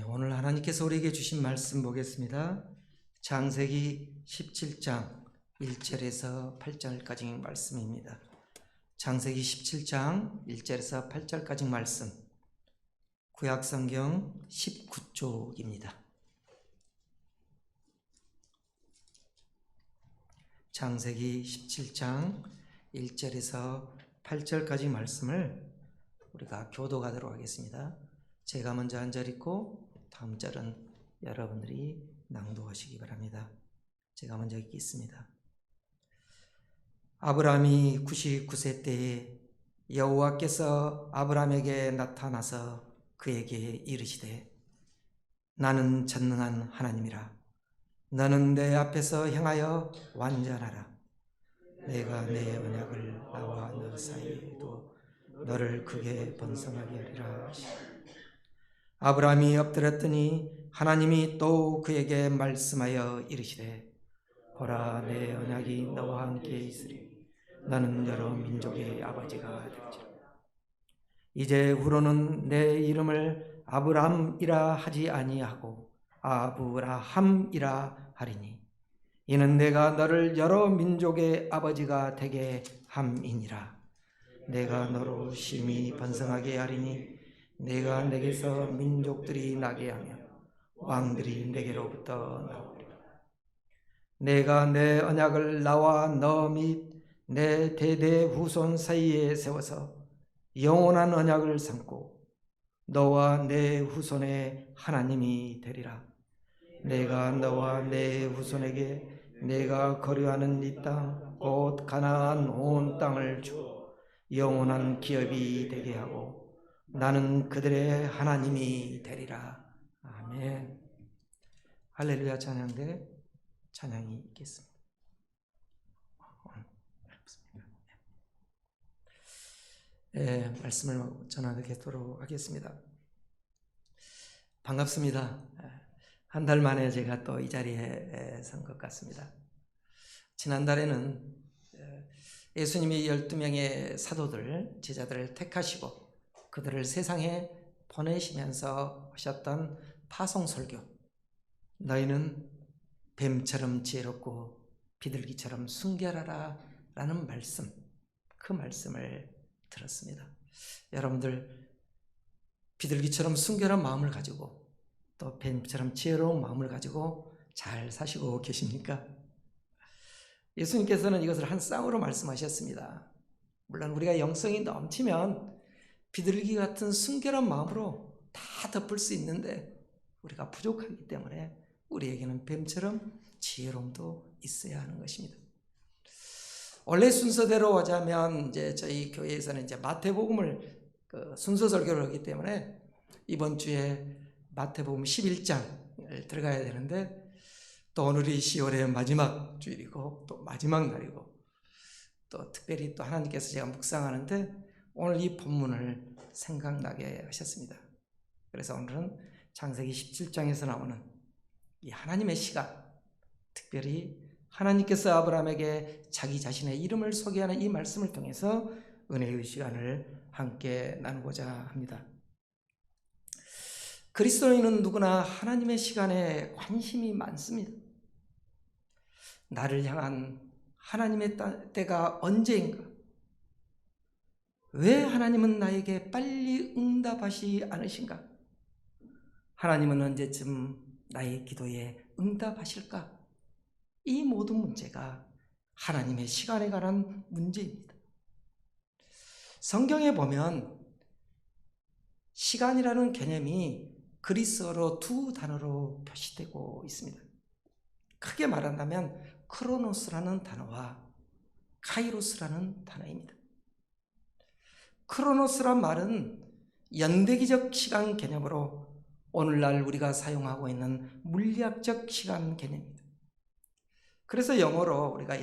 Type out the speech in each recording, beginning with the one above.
오늘 하나님께서 우리에게 주신 말씀 보겠습니다. 창세기 17장 1절에서 8절까지 말씀입니다. 창세기 17장 1절에서 8절까지 말씀, 구약성경 19쪽입니다. 창세기 17장 1절에서 8절까지 말씀을 우리가 교도하도록 하겠습니다. 제가 먼저 한 절 읽고 다음 절은 여러분들이 낭독하시기 바랍니다. 제가 먼저 읽겠습니다. 아브라함이 99세 때에 여호와께서 아브라함에게 나타나서 그에게 이르시되, 나는 전능한 하나님이라. 너는 내 앞에서 행하여 완전하라. 내가 내 언약을 나와 너 사이에 두어 너를 크게 번성하게 하리라. 아브라함이 엎드렸더니 하나님이 또 그에게 말씀하여 이르시되, 보라, 내 언약이 너와 함께 있으리. 너는 여러 민족의 아버지가 되리라. 이제 후로는 내 이름을 아브람이라 하지 아니하고 아브라함이라 하리니, 이는 내가 너를 여러 민족의 아버지가 되게 함이니라. 내가 너로 심히 번성하게 하리니 내가 내게서 민족들이 나게 하며 왕들이 내게로부터 나오리라. 내가 내 언약을 나와 너 및 내 대대 후손 사이에 세워서 영원한 언약을 삼고 너와 내 후손의 하나님이 되리라. 내가 너와 내 후손에게 내가 거류하는 이 땅 곧 가나안 온 땅을 주어 영원한 기업이 되게 하고 나는 그들의 하나님이 되리라. 아멘. 할렐루야. 찬양대 찬양이 있겠습니다. 말씀을 전하도록 하겠습니다. 반갑습니다. 한 달 만에 제가 또 이 자리에 선 것 같습니다. 지난달에는 예수님이 12명의 사도들, 제자들을 택하시고 그들을 세상에 보내시면서 하셨던 파송설교, 너희는 뱀처럼 지혜롭고 비둘기처럼 순결하라 라는 말씀, 그 말씀을 들었습니다. 여러분들 비둘기처럼 순결한 마음을 가지고 또 뱀처럼 지혜로운 마음을 가지고 잘 사시고 계십니까? 예수님께서는 이것을 한 쌍으로 말씀하셨습니다. 물론 우리가 영성이 넘치면 비둘기 같은 순결한 마음으로 다 덮을 수 있는데 우리가 부족하기 때문에 우리에게는 뱀처럼 지혜로움도 있어야 하는 것입니다. 원래 순서대로 하자면 이제 저희 교회에서는 이제 마태복음을 순서 설교를 하기 때문에 이번 주에 마태복음 11장을 들어가야 되는데 또 오늘이 10월의 마지막 주일이고 또 마지막 날이고 또 특별히 또 하나님께서 제가 묵상하는데 오늘 이 본문을 생각나게 하셨습니다. 그래서 오늘은 창세기 17장에서 나오는 이 하나님의 시간, 특별히 하나님께서 아브라함에게 자기 자신의 이름을 소개하는 이 말씀을 통해서 은혜의 시간을 함께 나누고자 합니다. 그리스도인은 누구나 하나님의 시간에 관심이 많습니다. 나를 향한 하나님의 때가 언제인가? 왜 하나님은 나에게 빨리 응답하시 않으신가? 하나님은 언제쯤 나의 기도에 응답하실까? 이 모든 문제가 하나님의 시간에 관한 문제입니다. 성경에 보면 시간이라는 개념이 그리스어로 두 단어로 표시되고 있습니다. 크게 말한다면 크로노스라는 단어와 카이로스라는 단어입니다. 크로노스란 말은 연대기적 시간 개념으로 오늘날 우리가 사용하고 있는 물리학적 시간 개념입니다. 그래서 영어로 우리가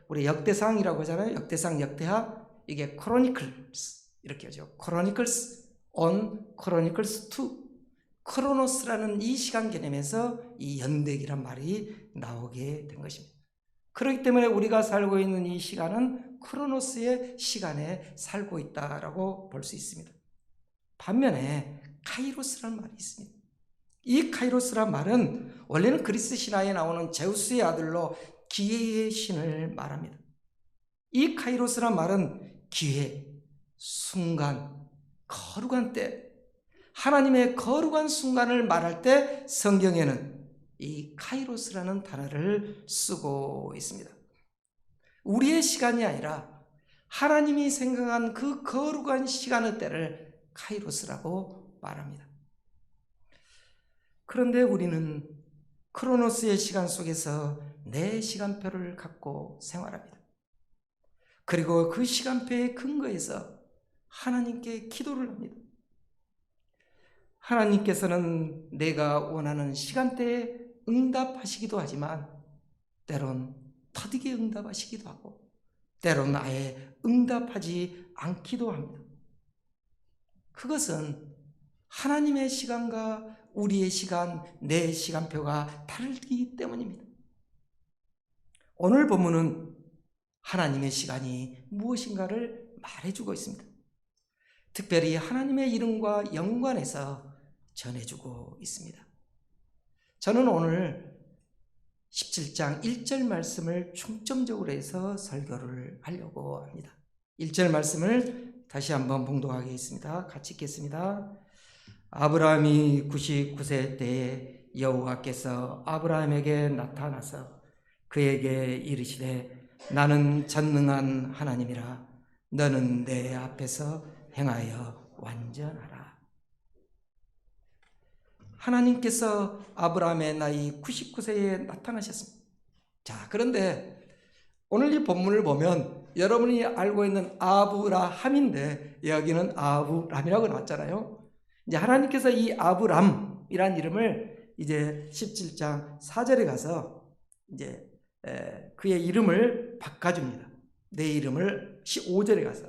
우리 역대상이라고 하잖아요. 역대상, 역대하, 이게 chronicles 이렇게 하죠. chronicles on, chronicles to. 크로노스라는 이 시간 개념에서 이 연대기란 말이 나오게 된 것입니다. 그렇기 때문에 우리가 살고 있는 이 시간은 크로노스의 시간에 살고 있다라고 볼 수 있습니다. 반면에 카이로스라는 말이 있습니다. 이 카이로스란 말은 원래는 그리스 신화에 나오는 제우스의 아들로 기회의 신을 말합니다. 이 카이로스란 말은 기회, 순간, 거룩한 때, 하나님의 거룩한 순간을 말할 때 성경에는 이 카이로스라는 단어를 쓰고 있습니다. 우리의 시간이 아니라 하나님이 생각한 그 거룩한 시간의 때를 카이로스라고 말합니다. 그런데 우리는 크로노스의 시간 속에서 내 시간표를 갖고 생활합니다. 그리고 그 시간표에 근거해서 하나님께 기도를 합니다. 하나님께서는 내가 원하는 시간대에 응답하시기도 하지만 때론 더디게 응답하시기도 하고 때론 아예 응답하지 않기도 합니다. 그것은 하나님의 시간과 우리의 시간, 내 시간표가 다르기 때문입니다. 오늘 본문은 하나님의 시간이 무엇인가를 말해주고 있습니다. 특별히 하나님의 이름과 연관해서 전해주고 있습니다. 저는 오늘 17장 1절 말씀을 중점적으로 해서 설교를 하려고 합니다. 1절 말씀을 다시 한번 봉독하겠습니다. 같이 읽겠습니다. 아브라함이 99세 때에 여호와께서 아브라함에게 나타나서 그에게 이르시되 나는 전능한 하나님이라 너는 내 앞에서 행하여 완전하라. 하나님께서 아브라함의 나이 99세에 나타나셨습니다. 자, 그런데 오늘 이 본문을 보면 여러분이 알고 있는 아브라함인데 여기는 아브람이라고 나왔잖아요. 이제 하나님께서 이 아브람이란 이름을 이제 17장 4절에 가서 이제 그의 이름을 바꿔줍니다. 내 이름을 15절에 가서.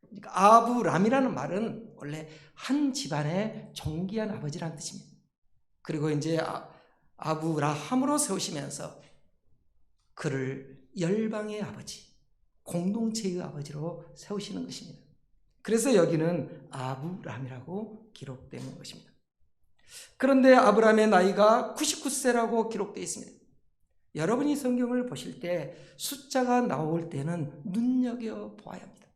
그러니까 아브람이라는 말은 원래 한 집안의 존귀한 아버지라는 뜻입니다. 그리고 이제 아브라함으로 세우시면서 그를 열방의 아버지, 공동체의 아버지로 세우시는 것입니다. 그래서 여기는 아브람이라고 기록된 것입니다. 그런데 아브람의 나이가 99세라고 기록되어 있습니다. 여러분이 성경을 보실 때 숫자가 나올 때는 눈여겨보아야 합니다.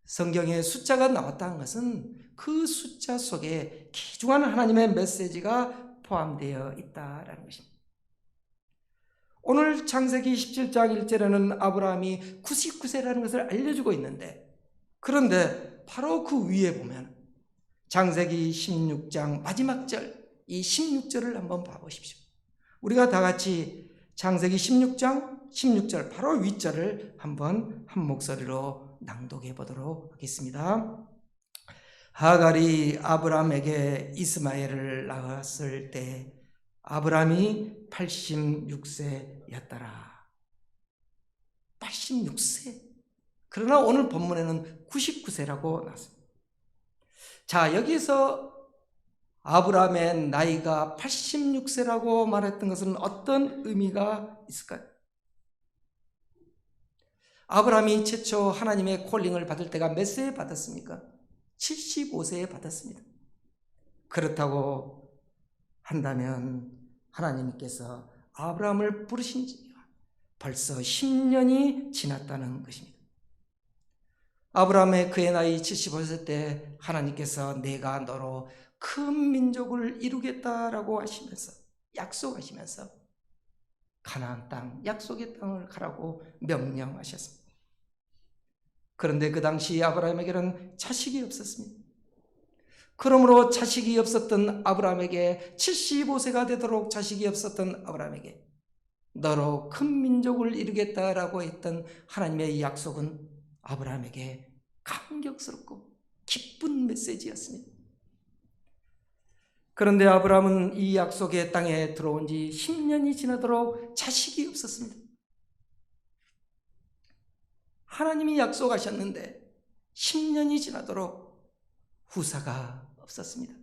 성경에 숫자가 나왔다는 것은 그 숫자 속에 귀중한 하나님의 메시지가 포함되어 있다는 것입니다. 오늘 창세기 17장 1절에는 아브라함이 99세라는 것을 알려주고 있는데 그런데 바로 그 위에 보면 창세기 16장 마지막 절, 이 16절을 한번 봐보십시오. 우리가 다 같이 창세기 16장 16절 바로 윗절을 한번 한 목소리로 낭독해 보도록 하겠습니다. 하갈이 아브람에게 이스마엘을 낳았을 때 아브람이 86세였더라. 86세. 그러나 오늘 본문에는 99세라고 나왔습니다. 자, 여기서 아브람의 나이가 86세라고 말했던 것은 어떤 의미가 있을까요? 아브람이 최초 하나님의 콜링을 받을 때가 몇 세에 받았습니까? 75세에 받았습니다. 그렇다고 한다면 하나님께서 아브람을 부르신 지가 벌써 10년이 지났다는 것입니다. 아브람의 그의 나이 75세 때 하나님께서 내가 너로 큰 민족을 이루겠다라고 하시면서 약속하시면서 가나안 땅, 약속의 땅을 가라고 명령하셨습니다. 그런데 그 당시 아브라함에게는 자식이 없었습니다. 그러므로 자식이 없었던 아브라함에게 75세가 되도록 자식이 없었던 아브라함에게 너로 큰 민족을 이루겠다라고 했던 하나님의 약속은 아브라함에게 감격스럽고 기쁜 메시지였습니다. 그런데 아브라함은 이 약속의 땅에 들어온 지 10년이 지나도록 자식이 없었습니다. 하나님이 약속하셨는데 10년이 지나도록 후사가 없었습니다.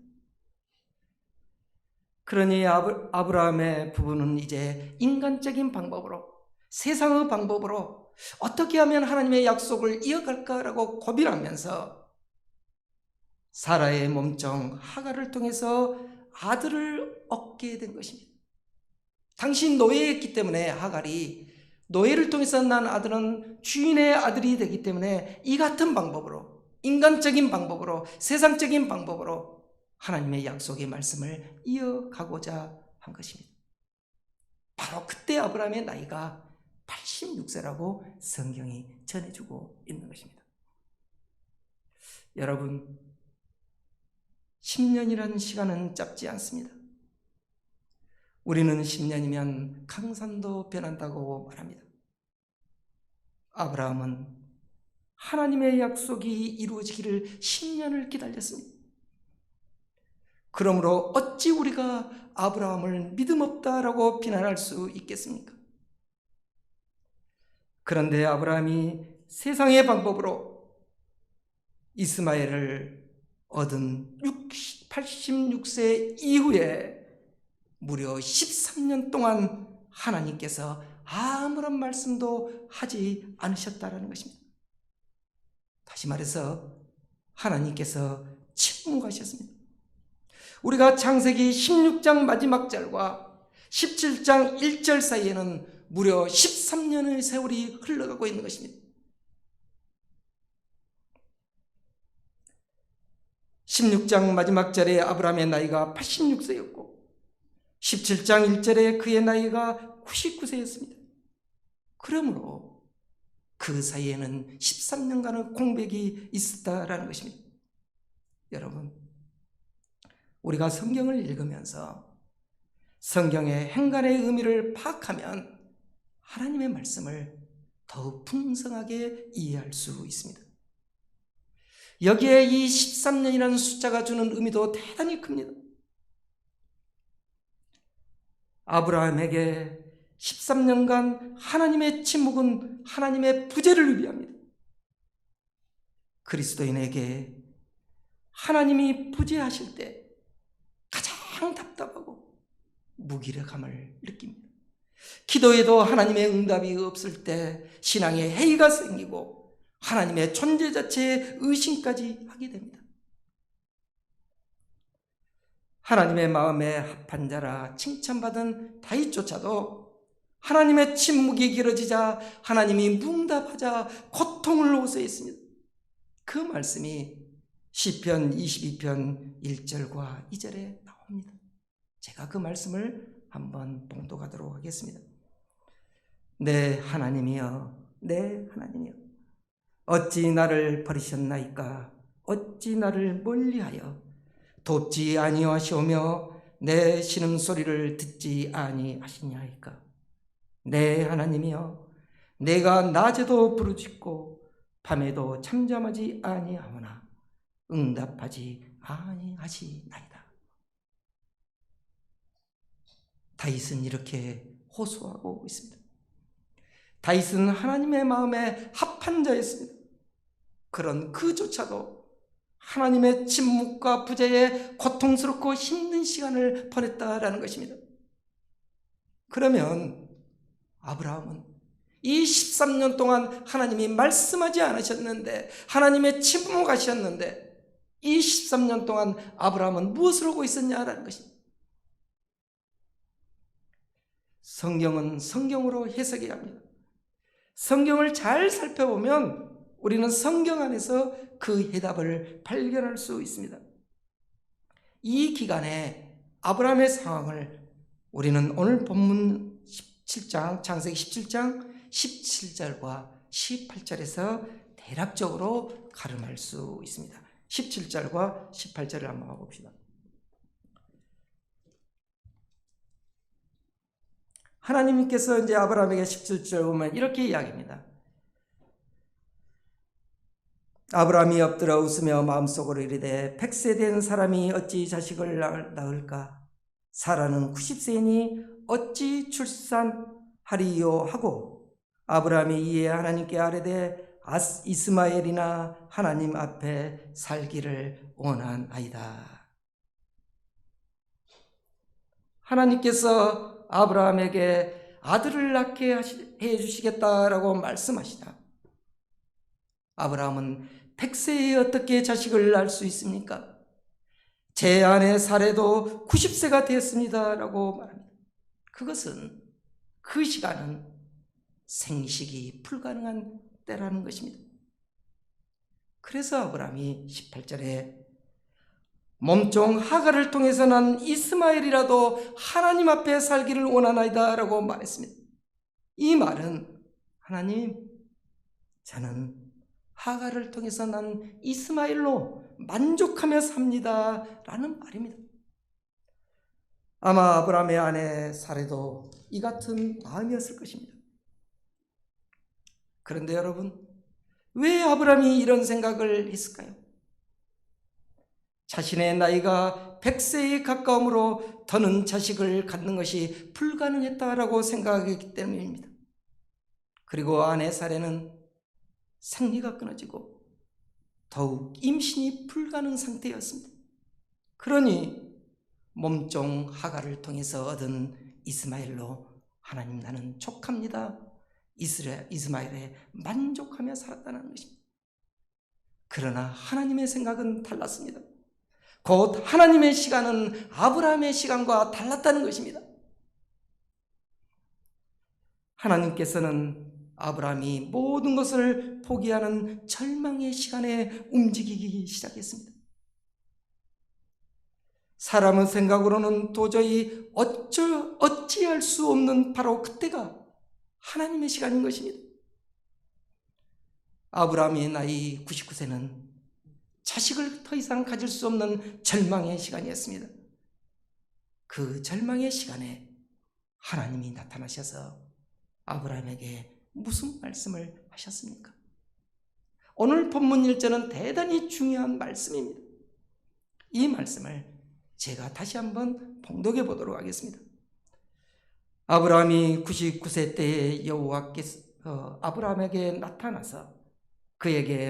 그러니 아브라함의 부부는 이제 인간적인 방법으로, 세상의 방법으로 어떻게 하면 하나님의 약속을 이어갈까라고 고민하면서 사라의 몸종 하갈을 통해서 아들을 얻게 된 것입니다. 당시 노예였기 때문에 하갈이 노예를 통해서 난 아들은 주인의 아들이 되기 때문에 이 같은 방법으로, 인간적인 방법으로, 세상적인 방법으로 하나님의 약속의 말씀을 이어가고자 한 것입니다. 바로 그때 아브라함의 나이가 86세라고 성경이 전해주고 있는 것입니다. 여러분, 10년이라는 시간은 짧지 않습니다. 우리는 10년이면 강산도 변한다고 말합니다. 아브라함은 하나님의 약속이 이루어지기를 10년을 기다렸습니다. 그러므로 어찌 우리가 아브라함을 믿음 없다라고 비난할 수 있겠습니까? 그런데 아브라함이 세상의 방법으로 이스마엘을 얻은 86세 이후에 무려 13년 동안 하나님께서 아무런 말씀도 하지 않으셨다라는 것입니다. 다시 말해서 하나님께서 침묵하셨습니다. 우리가 창세기 16장 마지막 절과 17장 1절 사이에는 무려 13년의 세월이 흘러가고 있는 것입니다. 16장 마지막 절에 아브라함의 나이가 86세였고 17장 1절에 그의 나이가 99세였습니다. 그러므로 그 사이에는 13년간의 공백이 있었다라는 것입니다. 여러분, 우리가 성경을 읽으면서 성경의 행간의 의미를 파악하면 하나님의 말씀을 더욱 풍성하게 이해할 수 있습니다. 여기에 이 13년이라는 숫자가 주는 의미도 대단히 큽니다. 아브라함에게 13년간 하나님의 침묵은 하나님의 부재를 의미합니다. 그리스도인에게 하나님이 부재하실 때 가장 답답하고 무기력함을 느낍니다. 기도에도 하나님의 응답이 없을 때 신앙에 해이가 생기고 하나님의 존재 자체에 의심까지 하게 됩니다. 하나님의 마음에 합한 자라 칭찬받은 다윗조차도 하나님의 침묵이 길어지자 하나님이 뭉답하자 고통을 호소했습니다. 그 말씀이 시편 22편 1절과 2절에 나옵니다. 제가 그 말씀을 한번 봉독하도록 하겠습니다. 내 하나님이여, 내 하나님이여, 어찌 나를 버리셨나이까? 어찌 나를 멀리하여 돕지 아니하시오며 내 신음소리를 듣지 아니하시냐이까? 내 하나님이여, 내가 낮에도 부르짖고 밤에도 잠잠하지 아니하오나 응답하지 아니하시나이다. 다윗은 이렇게 호소하고 있습니다. 다윗은 하나님의 마음에 합한 자였습니다. 그런 그조차도 하나님의 침묵과 부재에 고통스럽고 힘든 시간을 보냈다라는 것입니다. 그러면 아브라함은 이 13년 동안 하나님이 말씀하지 않으셨는데, 하나님의 침묵하셨는데, 이 13년 동안 아브라함은 무엇을 하고 있었냐라는 것입니다. 성경은 성경으로 해석해야 합니다. 성경을 잘 살펴보면 우리는 성경 안에서 그 해답을 발견할 수 있습니다. 이 기간에 아브라함의 상황을 우리는 오늘 본문 17장, 창세기 17장 17절과 18절에서 대략적으로 가름할 수 있습니다. 17절과 18절을 한번 봐봅시다. 하나님께서 이제 아브라함에게 17절 보면 이렇게 이야기합니다. 아브라함이 엎드려 웃으며 마음속으로 이르되 100세 된 사람이 어찌 자식을 낳을까? 사라는 90세이니 어찌 출산하리요 하고 아브라함이 이에 하나님께 아뢰되 이스마엘이나 하나님 앞에 살기를 원하나이다. 하나님께서 아브라함에게 아들을 낳게 해 주시겠다라고 말씀하시자 아브라함은 100세에 어떻게 자식을 낳을 수 있습니까? 제 아내 사례도 90세가 되었습니다 라고 말합니다. 그것은 그 시간은 생식이 불가능한 때라는 것입니다. 그래서 아브라함이 18절에 몸종 하갈을 통해서 난 이스마엘이라도 하나님 앞에 살기를 원하나이다 라고 말했습니다. 이 말은 하나님, 저는 하갈을 통해서 난 이스마엘로 만족하며 삽니다 라는 말입니다. 아마 아브라함의 아내 사례도 이 같은 마음이었을 것입니다. 그런데 여러분, 왜 아브라함이 이런 생각을 했을까요? 자신의 나이가 100세에 가까움으로 더는 자식을 갖는 것이 불가능했다라고 생각했기 때문입니다. 그리고 아내 사례는 생리가 끊어지고 더욱 임신이 불가능 상태였습니다. 그러니 몸종 하갈을 통해서 얻은 이스마엘로 하나님, 나는 족합니다, 이스마엘에 만족하며 살았다는 것입니다. 그러나 하나님의 생각은 달랐습니다. 곧 하나님의 시간은 아브라함의 시간과 달랐다는 것입니다. 하나님께서는 아브라함이 모든 것을 포기하는 절망의 시간에 움직이기 시작했습니다. 사람의 생각으로는 도저히 어찌할 수 없는 바로 그때가 하나님의 시간인 것입니다. 아브라함의 나이 99세는 자식을 더 이상 가질 수 없는 절망의 시간이었습니다. 그 절망의 시간에 하나님이 나타나셔서 아브라함에게 무슨 말씀을 하셨습니까? 오늘 본문 1절은 대단히 중요한 말씀입니다. 이 말씀을 제가 다시 한번 봉독해 보도록 하겠습니다. 아브라함이 99세 때에 여호와께서 아브라함에게 나타나서 그에게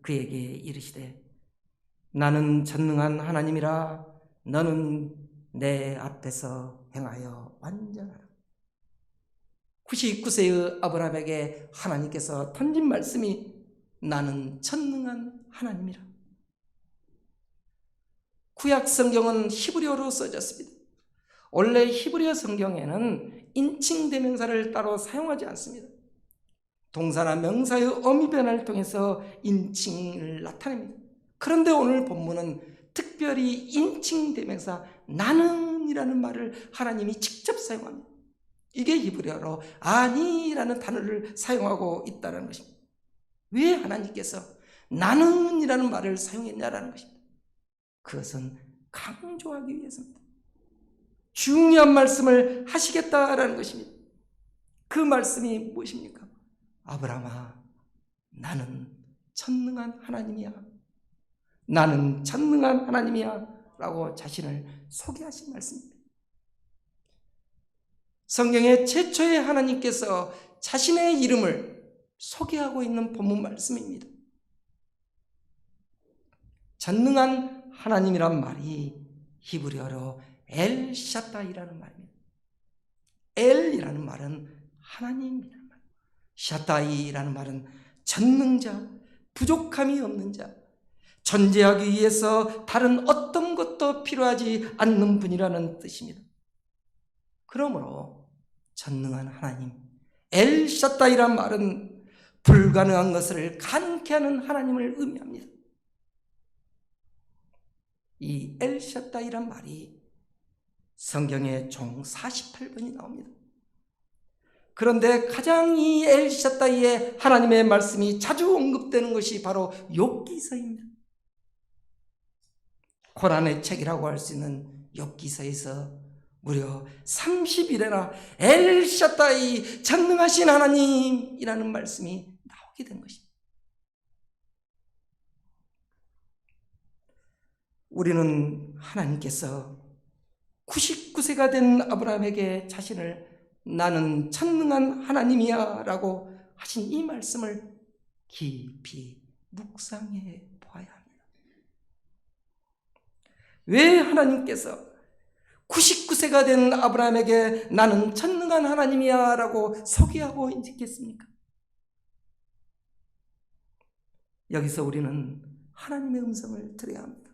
이르시되, 나는 전능한 하나님이라, 너는 내 앞에서 행하여 완전하라. 99세의 아브라함에게 하나님께서 던진 말씀이 나는 전능한 하나님이라. 구약 성경은 히브리어로 써졌습니다. 원래 히브리어 성경에는 인칭 대명사를 따로 사용하지 않습니다. 동사나 명사의 어미 변화를 통해서 인칭을 나타냅니다. 그런데 오늘 본문은 특별히 인칭 대명사 나는이라는 말을 하나님이 직접 사용합니다. 이게 히브리어로 아니라는 단어를 사용하고 있다는 것입니다. 왜 하나님께서 나는이라는 말을 사용했냐라는 것입니다. 그것은 강조하기 위해서입니다. 중요한 말씀을 하시겠다라는 것입니다. 그 말씀이 무엇입니까? 아브라함아, 나는 전능한 하나님이야. 나는 전능한 하나님이야 라고 자신을 소개하신 말씀입니다. 성경의 최초의 하나님께서 자신의 이름을 소개하고 있는 본문 말씀입니다. 전능한 하나님이란 말이 히브리어로 엘샤다이라는 말입니다. 엘이라는 말은 하나님이라는 말, 샤다이라는 말은 전능자, 부족함이 없는 자, 존재하기 위해서 다른 어떤 것도 필요하지 않는 분이라는 뜻입니다. 그러므로 전능한 하나님, 엘샤다이란 말은 불가능한 것을 가능케 하는 하나님을 의미합니다. 이 엘샤다이란 말이 성경에 총 48번이 나옵니다. 그런데 가장 이 엘샤다이의 하나님의 말씀이 자주 언급되는 것이 바로 욥기서입니다. 고난의 책이라고 할 수 있는 욥기서에서 무려 30일이나 엘샤다이, 전능하신 하나님이라는 말씀이 나오게 된 것입니다. 우리는 하나님께서 99세가 된 아브라함에게 자신을 나는 전능한 하나님이야 라고 하신 이 말씀을 깊이 묵상해 보아야 합니다. 왜 하나님께서 99세가 된 아브라함에게 나는 전능한 하나님이야 라고 소개하고 있겠습니까? 여기서 우리는 하나님의 음성을 들어야 합니다.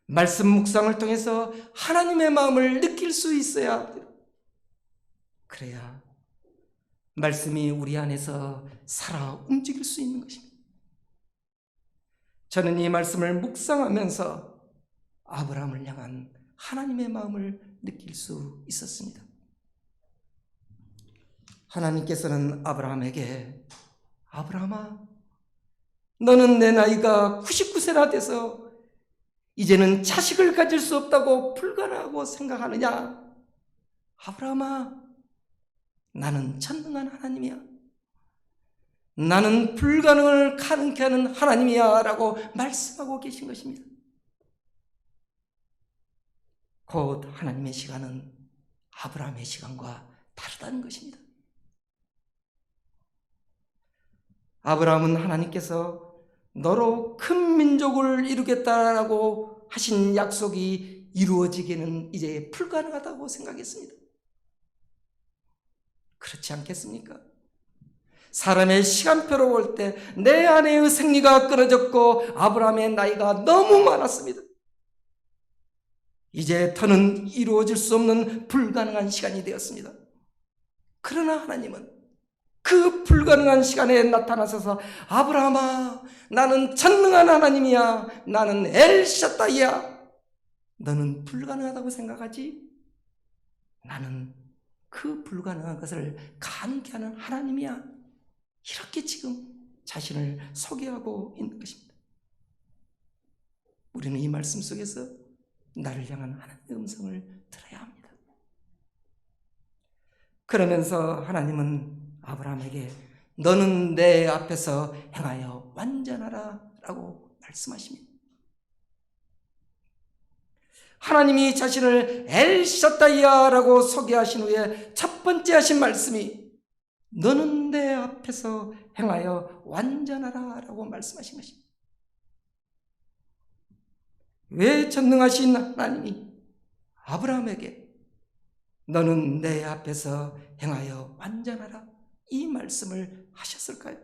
말씀 묵상을 통해서 하나님의 마음을 느낄 수 있어야 합니다. 그래야 말씀이 우리 안에서 살아 움직일 수 있는 것입니다. 저는 이 말씀을 묵상하면서 아브라함을 향한 하나님의 마음을 느낄 수 있었습니다. 하나님께서는 아브라함에게 아브라함아, 너는 내 나이가 99세나 돼서 이제는 자식을 가질 수 없다고 불가능하고 생각하느냐? 아브라함아, 나는 전능한 하나님이야. 나는 불가능을 가능케 하는 하나님이야 라고 말씀하고 계신 것입니다. 곧 하나님의 시간은 아브라함의 시간과 다르다는 것입니다. 아브라함은 하나님께서 너로 큰 민족을 이루겠다라고 하신 약속이 이루어지기는 이제 불가능하다고 생각했습니다. 그렇지 않겠습니까? 사람의 시간표로 볼 때 내 아내의 생리가 끊어졌고 아브라함의 나이가 너무 많았습니다. 이제 더는 이루어질 수 없는 불가능한 시간이 되었습니다. 그러나 하나님은 그 불가능한 시간에 나타나셔서 아브라함아, 나는 전능한 하나님이야. 나는 엘샤다이야. 너는 불가능하다고 생각하지? 나는 그 불가능한 것을 가능케 하는 하나님이야. 이렇게 지금 자신을 소개하고 있는 것입니다. 우리는 이 말씀 속에서 나를 향한 하나님의 음성을 들어야 합니다. 그러면서 하나님은 아브라함에게 너는 내 앞에서 행하여 완전하라 라고 말씀하십니다. 하나님이 자신을 엘샤다이야라고 소개하신 후에 첫 번째 하신 말씀이 너는 내 앞에서 행하여 완전하라 라고 말씀하신 것입니다. 왜 전능하신 하나님이 아브라함에게 너는 내 앞에서 행하여 완전하라 이 말씀을 하셨을까요?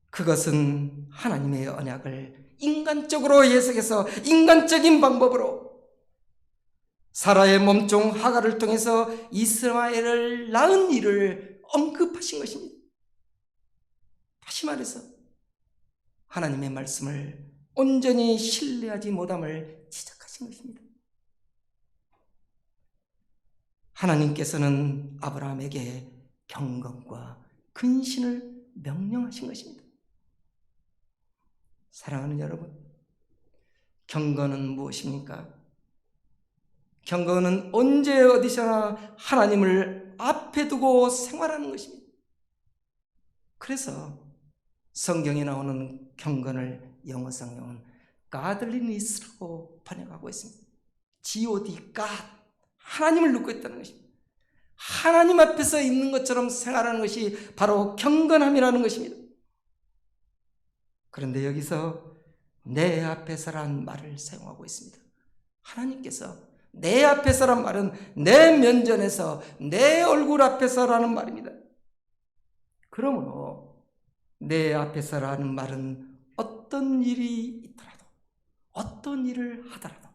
그것은 하나님의 언약을 인간적으로 해석해서 인간적인 방법으로 사라의 몸종 하갈을 통해서 이스마엘을 낳은 일을 언급하신 것입니다. 다시 말해서 하나님의 말씀을 온전히 신뢰하지 못함을 지적하신 것입니다. 하나님께서는 아브라함에게 경건과 근신을 명령하신 것입니다. 사랑하는 여러분, 경건은 무엇입니까? 경건은 언제 어디서나 하나님을 앞에 두고 생활하는 것입니다. 그래서 성경에 나오는 경건을 영어 성경은 godliness라고 번역하고 있습니다. God, God, 하나님을 놓고 있다는 것입니다. 하나님 앞에서 있는 것처럼 생활하는 것이 바로 경건함이라는 것입니다. 그런데 여기서 내 앞에서란 말을 사용하고 있습니다. 하나님께서 내 앞에서란 말은 내 면전에서 내 얼굴 앞에서라는 말입니다. 그러므로 내 앞에서라는 말은 어떤 일이 있더라도 어떤 일을 하더라도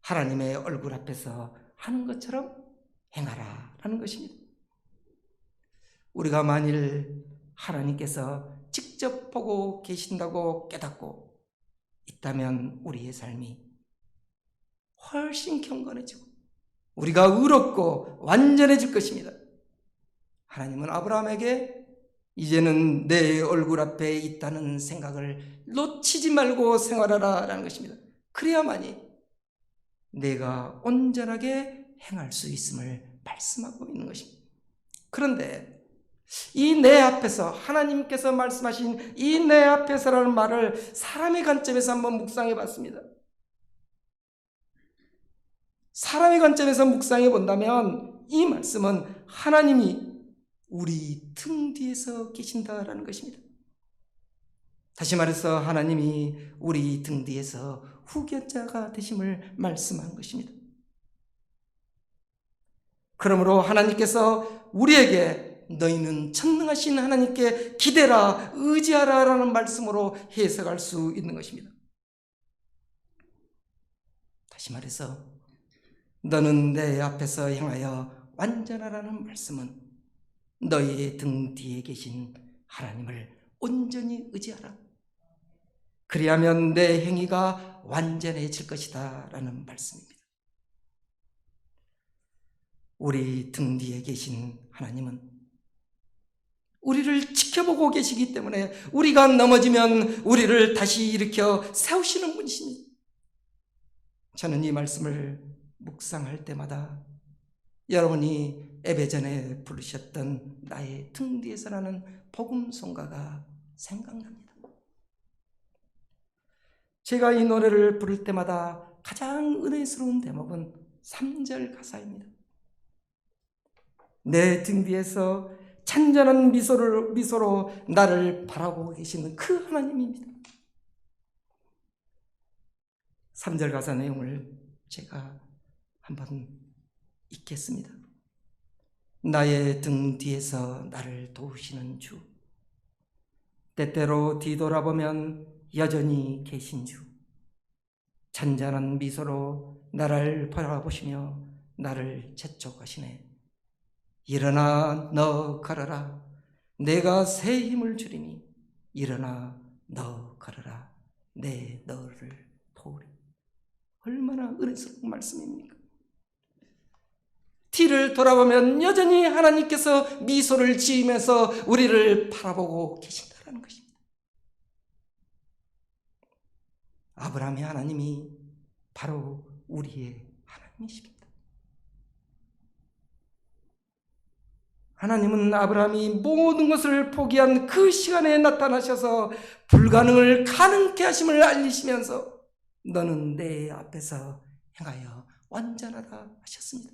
하나님의 얼굴 앞에서 하는 것처럼 행하라라는 것입니다. 우리가 만일 하나님께서 직접 보고 계신다고 깨닫고 있다면 우리의 삶이 훨씬 경건해지고 우리가 의롭고 완전해질 것입니다. 하나님은 아브라함에게 이제는 내 얼굴 앞에 있다는 생각을 놓치지 말고 생활하라 라는 것입니다. 그래야만이 내가 온전하게 행할 수 있음을 말씀하고 있는 것입니다. 그런데 이 내 앞에서 하나님께서 말씀하신 이 내 앞에서라는 말을 사람의 관점에서 한번 묵상해 봤습니다. 사람의 관점에서 묵상해 본다면 이 말씀은 하나님이 우리 등 뒤에서 계신다라는 것입니다. 다시 말해서 하나님이 우리 등 뒤에서 후견자가 되심을 말씀한 것입니다. 그러므로 하나님께서 우리에게 너희는 전능하신 하나님께 기대라, 의지하라 라는 말씀으로 해석할 수 있는 것입니다. 다시 말해서 너는 내 앞에서 행하여 완전하라는 말씀은 너희의 등 뒤에 계신 하나님을 온전히 의지하라. 그리하면 내 행위가 완전해질 것이다 라는 말씀입니다. 우리 등 뒤에 계신 하나님은 우리를 지켜보고 계시기 때문에 우리가 넘어지면 우리를 다시 일으켜 세우시는 분이십니다. 저는 이 말씀을 묵상할 때마다 여러분이 예배전에 부르셨던 나의 등 뒤에서라는 복음송가가 생각납니다. 제가 이 노래를 부를 때마다 가장 은혜스러운 대목은 3절 가사입니다. 내 등 뒤에서 찬전한 미소로 나를 바라보고 계시는 그 하나님입니다. 3절 가사 내용을 제가 한번 읽겠습니다. 나의 등 뒤에서 나를 도우시는 주, 때때로 뒤돌아보면 여전히 계신 주, 잔잔한 미소로 나를 바라보시며 나를 재촉하시네. 일어나 너 걸어라, 내가 새 힘을 주리니 일어나 너 걸어라, 내 너를 도우리. 얼마나 은혜스러운 말씀입니까? 뒤를 돌아보면 여전히 하나님께서 미소를 지으면서 우리를 바라보고 계신다는 것입니다. 아브라함의 하나님이 바로 우리의 하나님이십니다. 하나님은 아브라함이 모든 것을 포기한 그 시간에 나타나셔서 불가능을 가능케 하심을 알리시면서 너는 내 앞에서 행하여 완전하다 하셨습니다.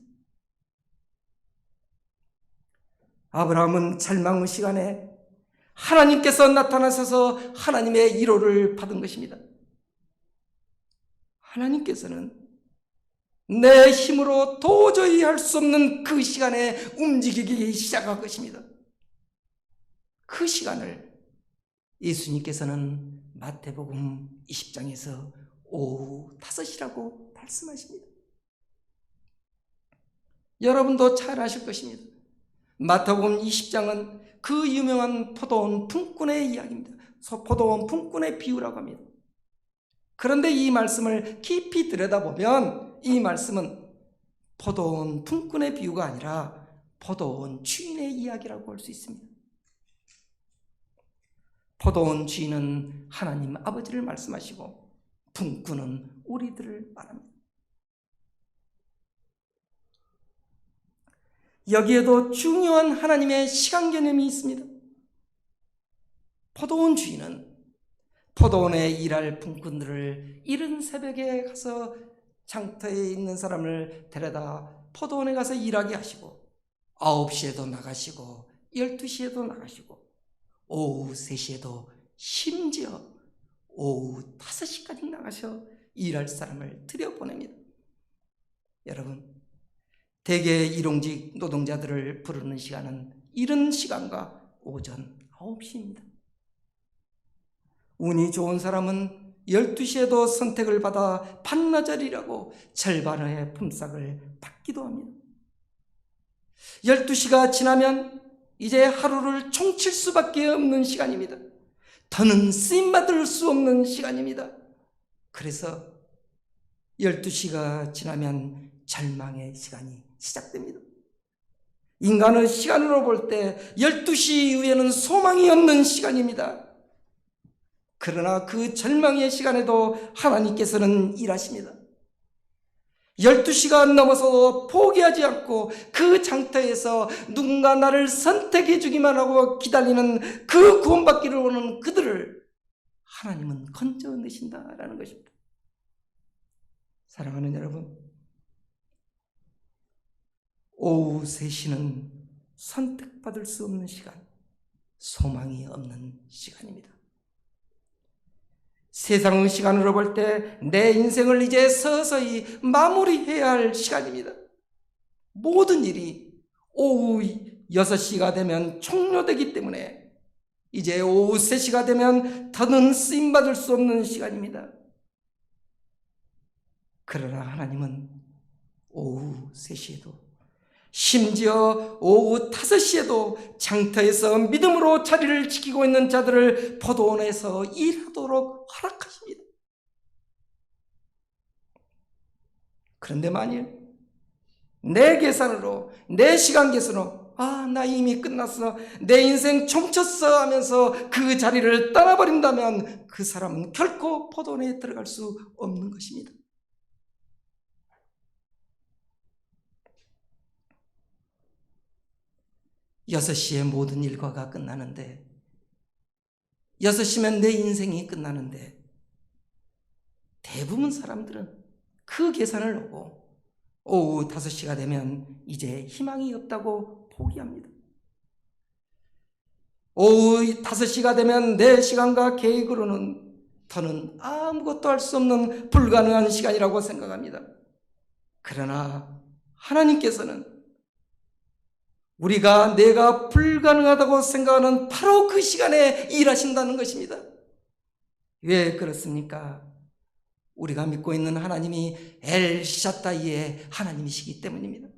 아브라함은 절망의 시간에 하나님께서 나타나셔서 하나님의 위로를 받은 것입니다. 하나님께서는 내 힘으로 도저히 할 수 없는 그 시간에 움직이기 시작할 것입니다. 그 시간을 예수님께서는 마태복음 20장에서 오후 5시라고 말씀하십니다. 여러분도 잘 아실 것입니다. 마태복음 20장은 그 유명한 포도원 품꾼의 이야기입니다. 포도원 품꾼의 비유라고 합니다. 그런데 이 말씀을 깊이 들여다보면 이 말씀은 포도원 품꾼의 비유가 아니라 포도원 주인의 이야기라고 할 수 있습니다. 포도원 주인은 하나님 아버지를 말씀하시고 품꾼은 우리들을 말합니다. 여기에도 중요한 하나님의 시간 개념이 있습니다. 포도원 주인은 포도원에 일할 품꾼들을 이른 새벽에 가서 장터에 있는 사람을 데려다 포도원에 가서 일하게 하시고 9시에도 나가시고 12시에도 나가시고 오후 3시에도 심지어 오후 5시까지 나가셔 일할 사람을 들여보냅니다. 여러분, 대개 일용직 노동자들을 부르는 시간은 이른 시간과 오전 9시입니다. 운이 좋은 사람은 12시에도 선택을 받아 반나절이라고 절반의 품삯을 받기도 합니다. 12시가 지나면 이제 하루를 총칠 수밖에 없는 시간입니다. 더는 쓰임받을 수 없는 시간입니다. 그래서 12시가 지나면 절망의 시간이 시작됩니다. 인간의 시간으로 볼 때 12시 이후에는 소망이 없는 시간입니다. 그러나 그 절망의 시간에도 하나님께서는 일하십니다. 12시가 넘어서 포기하지 않고 그 장터에서 누군가 나를 선택해 주기만 하고 기다리는 그 구원받기를 오는 그들을 하나님은 건져내신다라는 것입니다. 사랑하는 여러분, 오후 3시는 선택받을 수 없는 시간, 소망이 없는 시간입니다. 세상의 시간으로 볼 때 내 인생을 이제 서서히 마무리해야 할 시간입니다. 모든 일이 오후 6시가 되면 종료되기 때문에 이제 오후 3시가 되면 더는 쓰임받을 수 없는 시간입니다. 그러나 하나님은 오후 3시에도 심지어 오후 5시에도 장터에서 믿음으로 자리를 지키고 있는 자들을 포도원에서 일하도록 허락하십니다. 그런데 만일 내 계산으로, 내 시간 계산으로 나 이미 끝났어, 내 인생 종쳤어 하면서 그 자리를 떠나버린다면 그 사람은 결코 포도원에 들어갈 수 없는 것입니다. 여섯 시에 모든 일과가 끝나는데, 6시면 내 인생이 끝나는데 대부분 사람들은 그 계산을 놓고 오후 5시가 되면 이제 희망이 없다고 포기합니다. 오후 5시가 되면 내 시간과 계획으로는 더는 아무것도 할 수 없는 불가능한 시간이라고 생각합니다. 그러나 하나님께서는 내가 불가능하다고 생각하는 바로 그 시간에 일하신다는 것입니다. 왜 그렇습니까? 우리가 믿고 있는 하나님이 엘샤다이의 하나님이시기 때문입니다.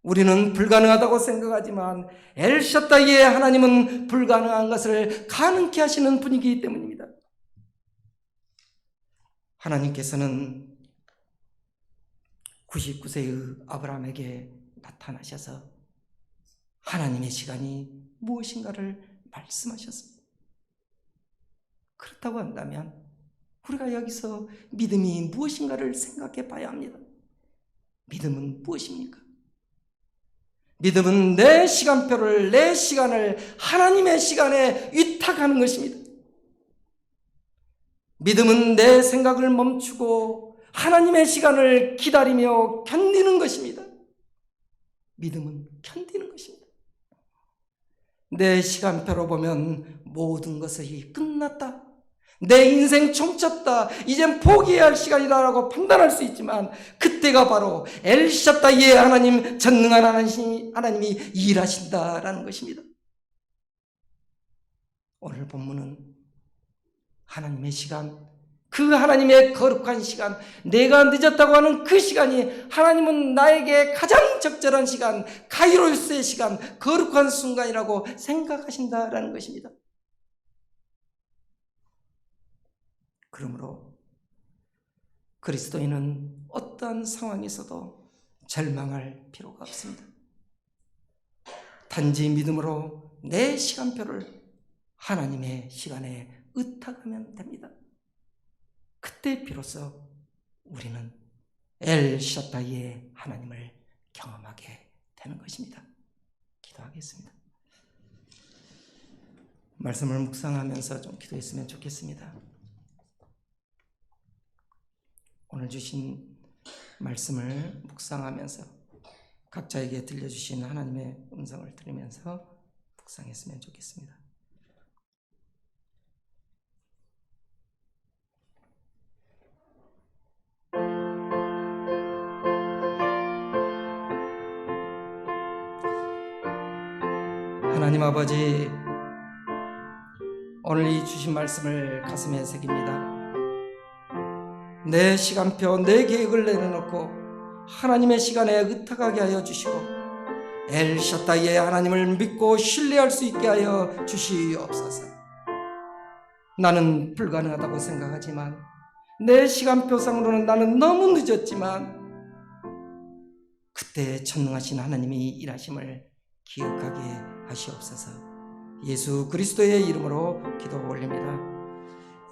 우리는 불가능하다고 생각하지만 엘샤다이의 하나님은 불가능한 것을 가능케 하시는 분이기 때문입니다. 하나님께서는 99세의 아브라함에게 나타나셔서 하나님의 시간이 무엇인가를 말씀하셨습니다. 그렇다고 한다면 우리가 여기서 믿음이 무엇인가를 생각해 봐야 합니다. 믿음은 무엇입니까? 믿음은 내 시간표를, 내 시간을 하나님의 시간에 위탁하는 것입니다. 믿음은 내 생각을 멈추고 하나님의 시간을 기다리며 견디는 것입니다. 믿음은 견디는 것입니다. 내 시간표로 보면 모든 것이 끝났다, 내 인생 종쳤다, 이젠 포기해야 할 시간이다라고 판단할 수 있지만 그때가 바로 엘샤다이의 하나님, 전능한 하나님이 일하신다라는 것입니다. 오늘 본문은 하나님의 시간, 그 하나님의 거룩한 시간, 내가 늦었다고 하는 그 시간이 하나님은 나에게 가장 적절한 시간, 카이로스의 시간, 거룩한 순간이라고 생각하신다라는 것입니다. 그러므로 그리스도인은 어떠한 상황에서도 절망할 필요가 없습니다. 단지 믿음으로 내 시간표를 하나님의 시간에 의탁하면 됩니다. 그때 비로소 우리는 엘샤다이의 하나님을 경험하게 되는 것입니다. 기도하겠습니다. 말씀을 묵상하면서 좀 기도했으면 좋겠습니다. 오늘 주신 말씀을 묵상하면서 각자에게 들려주신 하나님의 음성을 들으면서 묵상했으면 좋겠습니다. 하나님 아버지, 오늘 이 주신 말씀을 가슴에 새깁니다. 내 시간표, 내 계획을 내려놓고 하나님의 시간에 의탁하게 하여 주시고 엘샤다이의 하나님을 믿고 신뢰할 수 있게 하여 주시옵소서. 나는 불가능하다고 생각하지만, 내 시간표상으로는 나는 너무 늦었지만 그때 전능하신 하나님이 일하심을 기억하게 하시옵소서. 예수 그리스도의 이름으로 기도 올립니다.